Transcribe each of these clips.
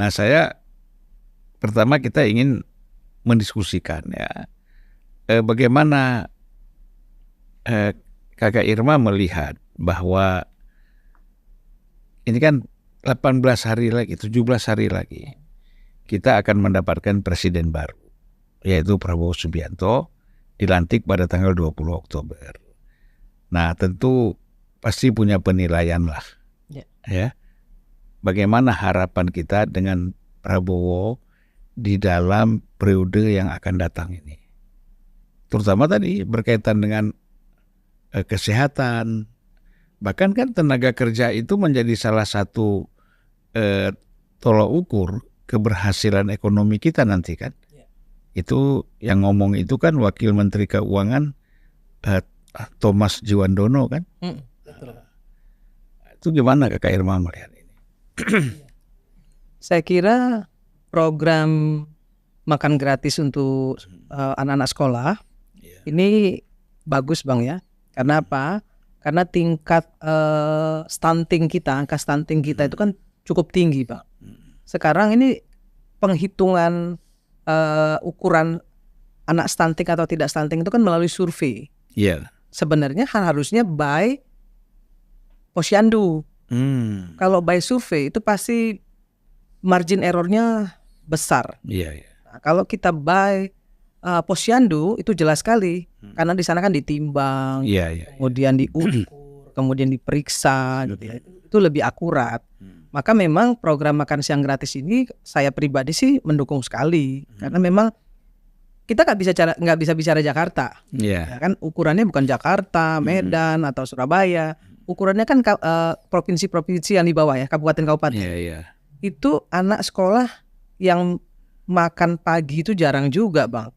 Nah, pertama kita ingin mendiskusikan ya, bagaimana Kakak Irma melihat bahwa ini kan 18 hari lagi, 17 hari lagi kita akan mendapatkan presiden baru, yaitu Prabowo Subianto, dilantik pada tanggal 20 Oktober. Nah, tentu pasti punya penilaian lah. Ya. Bagaimana harapan kita dengan Prabowo di dalam periode yang akan datang ini. Terutama tadi berkaitan dengan kesehatan. Bahkan kan tenaga kerja itu menjadi salah satu tolak ukur keberhasilan ekonomi kita nanti kan. Itu yang ngomong itu kan Wakil Menteri Keuangan Thomas Jiwandono kan. Betul. Itu gimana Kakak Irma melihat ini? Saya kira program makan gratis untuk anak-anak sekolah ini bagus Bang ya. Karena apa? Karena tingkat stunting kita, angka stunting kita itu kan cukup tinggi Bang. Sekarang ini penghitungan ukuran anak stunting atau tidak stunting itu kan melalui survei. Iya. Sebenarnya harusnya by posyandu. Kalau by survei itu pasti margin errornya besar. Iya. Nah, kalau kita by posyandu itu jelas sekali karena di sana kan ditimbang, kemudian diukur, kemudian diperiksa, gitu ya. Itu lebih akurat. Maka memang program makan siang gratis ini saya pribadi sih mendukung sekali karena memang kita nggak bisa bicara Jakarta, ya kan ukurannya bukan Jakarta, Medan atau Surabaya. Ukurannya kan provinsi-provinsi yang di bawah ya, kabupaten-kabupaten. Itu anak sekolah yang makan pagi itu jarang juga Bang.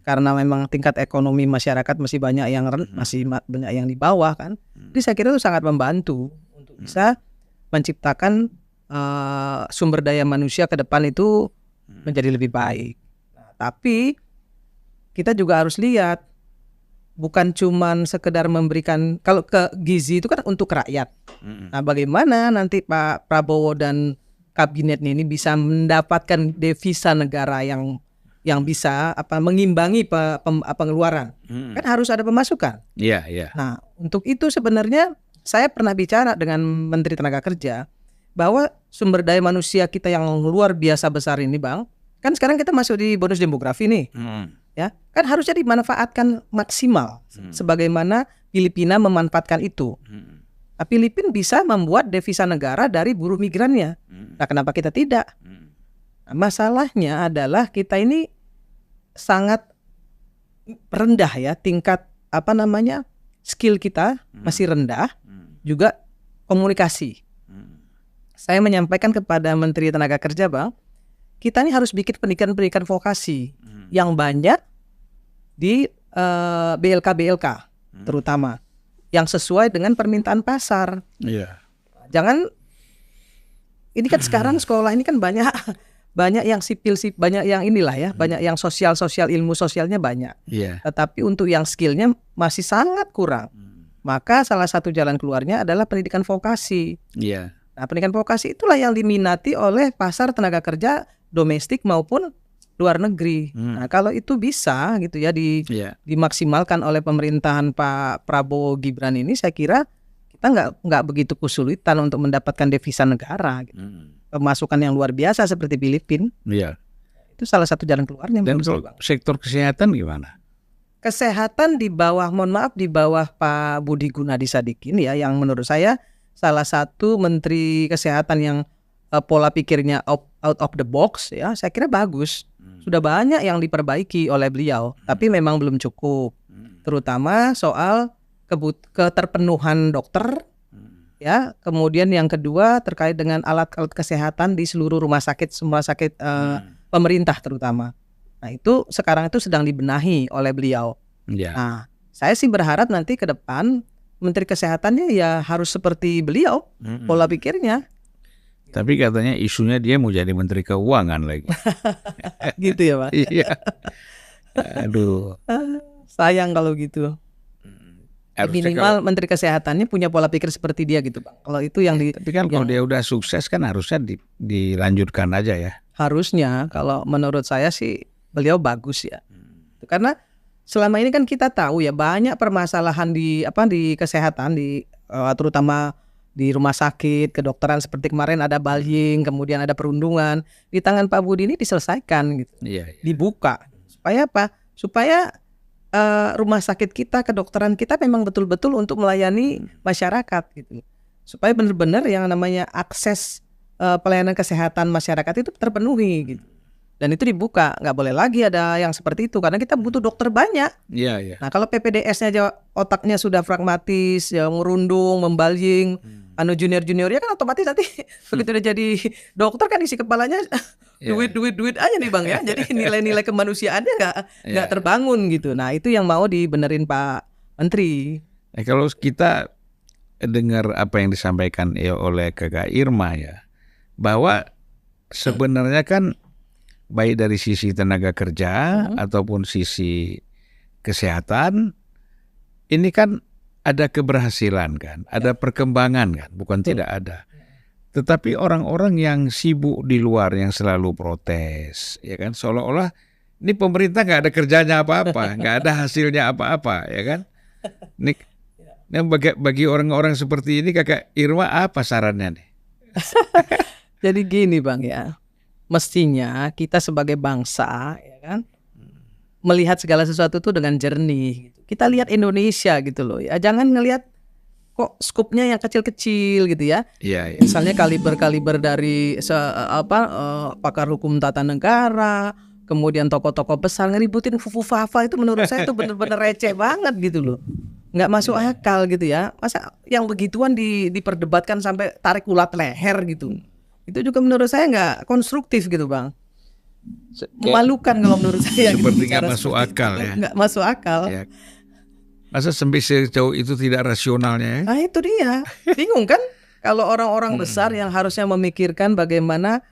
Karena memang tingkat ekonomi masyarakat masih banyak yang masih banyak yang di bawah kan. Jadi saya kira itu sangat membantu untuk bisa menciptakan sumber daya manusia ke depan itu menjadi lebih baik. Nah, tapi kita juga harus lihat bukan cuman sekedar memberikan, kalau ke gizi itu kan untuk rakyat. Nah, bagaimana nanti Pak Prabowo dan kabinetnya ini bisa mendapatkan devisa negara yang bisa mengimbangi pengeluaran. Kan harus ada pemasukan. Nah, untuk itu sebenarnya saya pernah bicara dengan Menteri Tenaga Kerja bahwa sumber daya manusia kita yang luar biasa besar ini Bang, kan sekarang kita masuk di bonus demografi nih. Ya, kan harusnya dimanfaatkan maksimal sebagaimana Filipina memanfaatkan itu. Nah, Filipina bisa membuat devisa negara dari buruh migrannya. Nah, kenapa kita tidak? Nah, masalahnya adalah kita ini sangat rendah ya, tingkat skill kita masih rendah, juga komunikasi. Saya menyampaikan kepada Menteri Tenaga Kerja Bang, kita ini harus bikin pendidikan vokasi yang banyak di BLK terutama yang sesuai dengan permintaan pasar. Jangan ini kan sekarang sekolah ini kan banyak yang sipil, banyak yang inilah ya, banyak yang sosial ilmu sosialnya banyak. Tetapi untuk yang skillnya masih sangat kurang. Maka salah satu jalan keluarnya adalah pendidikan vokasi. Nah, pendidikan vokasi itulah yang diminati oleh pasar tenaga kerja domestik maupun luar negeri. Nah, kalau itu bisa gitu ya dimaksimalkan oleh pemerintahan Pak Prabowo Gibran ini, saya kira kita nggak begitu kesulitan untuk mendapatkan devisa negara. Gitu. Pemasukan yang luar biasa seperti Filipina. Itu salah satu jalan keluarnya. Dan sektor kesehatan gimana? Kesehatan di bawah Pak Budi Gunadi Sadikin ya, yang menurut saya salah satu menteri kesehatan yang pola pikirnya out of the box ya, saya kira bagus. Sudah banyak yang diperbaiki oleh beliau, tapi memang belum cukup. Terutama soal keterpenuhan dokter ya, kemudian yang kedua terkait dengan alat-alat kesehatan di seluruh rumah sakit pemerintah terutama. Nah, itu sekarang itu sedang dibenahi oleh beliau. Nah, saya sih berharap nanti ke depan Menteri Kesehatannya ya harus seperti beliau pola pikirnya. Tapi katanya isunya dia mau jadi Menteri Keuangan lagi. Gitu ya Pak? Iya. Aduh. Sayang kalau gitu. Minimal Menteri Kesehatannya punya pola pikir seperti dia gitu Bang. Kalau itu yang tapi kan kalau dia udah sukses kan harusnya dilanjutkan aja ya. Harusnya kalau menurut saya sih beliau bagus ya. Karena selama ini kan kita tahu ya banyak permasalahan di kesehatan terutama di rumah sakit, kedokteran seperti kemarin ada bullying, kemudian ada perundungan. Di tangan Pak Budi ini diselesaikan gitu. Dibuka. Supaya apa? Supaya rumah sakit kita, kedokteran kita memang betul-betul untuk melayani masyarakat gitu. Supaya benar-benar yang namanya akses pelayanan kesehatan masyarakat itu terpenuhi gitu. Dan itu dibuka, nggak boleh lagi ada yang seperti itu karena kita butuh dokter banyak. Nah kalau PPDS-nya aja otaknya sudah pragmatis, ya merundung, membalying, junior-juniornya kan otomatis nanti begitu udah jadi dokter kan isi kepalanya duit aja nih Bang ya. Jadi nilai-nilai kemanusiaannya nggak terbangun gitu. Nah itu yang mau dibenerin Pak Menteri. Kalau kita dengar apa yang disampaikan oleh Kakak Irma ya, bahwa sebenarnya kan baik dari sisi tenaga kerja ataupun sisi kesehatan, ini kan ada keberhasilan kan, ada perkembangan kan, bukan tidak ada. Tetapi orang-orang yang sibuk di luar yang selalu protes, ya kan, seolah-olah ini pemerintah nggak ada kerjanya apa-apa, nggak ada hasilnya apa-apa, ya kan. Ini bagi orang-orang seperti ini, Kakak Irma apa sarannya nih? Jadi gini Bang ya. Mestinya kita sebagai bangsa ya kan melihat segala sesuatu itu dengan jernih gitu. Kita lihat Indonesia gitu loh ya. Jangan ngelihat kok skupnya yang kecil-kecil gitu ya. Misalnya kaliber dari pakar hukum tata negara, kemudian tokoh-tokoh besar ngeributin fufu-fafa itu menurut saya itu benar-benar receh banget gitu loh. Nggak masuk akal gitu ya. Masa yang begituan diperdebatkan sampai tarik ulat leher gitu. Itu juga menurut saya nggak konstruktif gitu Bang. Memalukan kalau menurut saya. Seperti nggak masuk akal ya. Nggak masuk akal. Ya. Masa sampai sejauh itu tidak rasionalnya ya? Nah itu dia. Bingung kan? Kalau orang-orang besar yang harusnya memikirkan bagaimana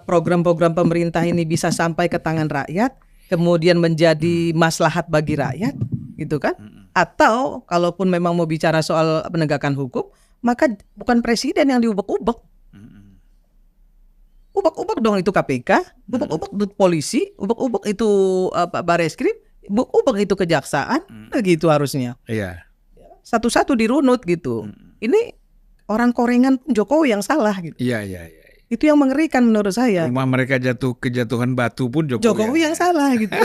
program-program pemerintah ini bisa sampai ke tangan rakyat, kemudian menjadi maslahat bagi rakyat, gitu kan? Atau kalaupun memang mau bicara soal penegakan hukum, maka bukan presiden yang diubek-ubek. Ubek-ubek dong itu KPK, ubek-ubek itu polisi, ubek-ubek itu Bareskrim, ubek-ubek itu kejaksaan, gitu harusnya. Satu-satu dirunut gitu. Ini orang korengan Jokowi yang salah gitu. Itu yang mengerikan menurut saya. Rumah mereka kejatuhan batu pun Jokowi yang salah gitu.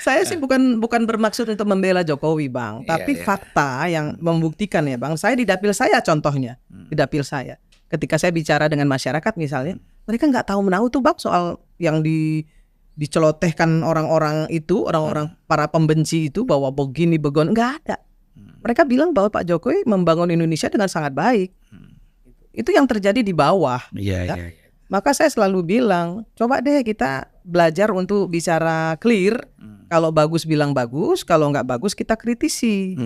Saya sih bukan bermaksud untuk membela Jokowi Bang, tapi fakta yang membuktikan ya Bang. Saya di dapil saya contohnya, di dapil saya. Ketika saya bicara dengan masyarakat misalnya, mereka nggak tahu menahu tuh Bang soal yang dicelotehkan orang-orang itu, orang-orang para pembenci itu bahwa begini begon, nggak ada. Mereka bilang bahwa Pak Jokowi membangun Indonesia dengan sangat baik. Itu yang terjadi di bawah. Maka saya selalu bilang, coba deh kita belajar untuk bicara clear. Kalau bagus bilang bagus, kalau nggak bagus kita kritisi.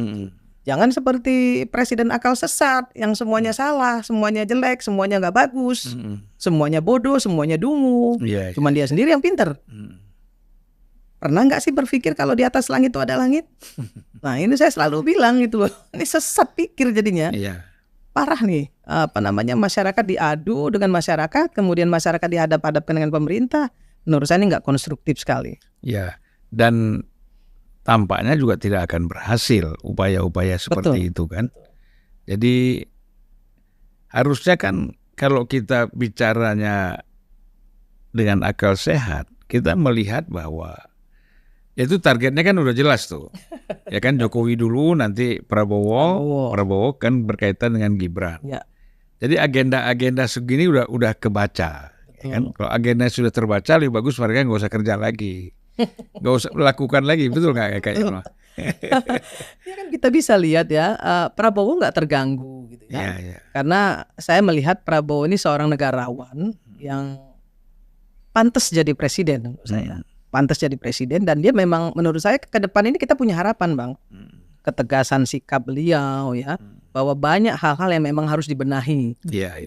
Jangan seperti presiden akal sesat yang semuanya salah, semuanya jelek, semuanya nggak bagus, semuanya bodoh, semuanya dungu. Cuman dia sendiri yang pinter. Pernah nggak sih berpikir kalau di atas langit itu ada langit? Nah ini saya selalu bilang gitu loh. Ini sesat pikir jadinya. Parah nih. Masyarakat diadu dengan masyarakat, kemudian masyarakat dihadap-hadapkan dengan pemerintah. Menurut saya ini nggak konstruktif sekali. Dan tampaknya juga tidak akan berhasil upaya-upaya seperti itu kan. Jadi harusnya kan kalau kita bicaranya dengan akal sehat, kita melihat bahwa itu targetnya kan udah jelas tuh. Ya kan Jokowi dulu, nanti Prabowo kan berkaitan dengan Gibran. Jadi agenda-agenda segini udah kebaca. Ya kan? Kalau agenda sudah terbaca lebih bagus mereka nggak usah kerja lagi. Gak usah melakukan lagi, betul nggak kayaknya? Ya kan kita bisa lihat ya, Prabowo nggak terganggu gitu ya. Karena saya melihat Prabowo ini seorang negarawan yang pantas jadi presiden menurut saya. Pantas jadi presiden dan dia memang menurut saya ke depan ini kita punya harapan Bang. Ketegasan sikap beliau ya, bahwa banyak hal-hal yang memang harus dibenahi.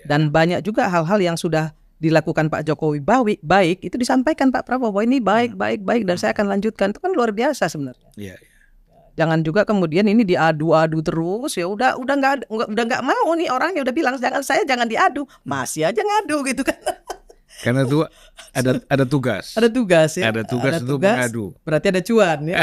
Dan banyak juga hal-hal yang sudah dilakukan Pak Jokowi baik itu disampaikan Pak Prabowo ini baik dan saya akan lanjutkan, itu kan luar biasa sebenarnya. Jangan juga kemudian ini diadu-adu terus, ya udah nggak mau nih orangnya, udah bilang jangan diadu, masih aja ngadu gitu kan. Karena itu ada tugas. Ada tugas ya. Ada tugas untuk mengadu. Berarti ada cuan ya.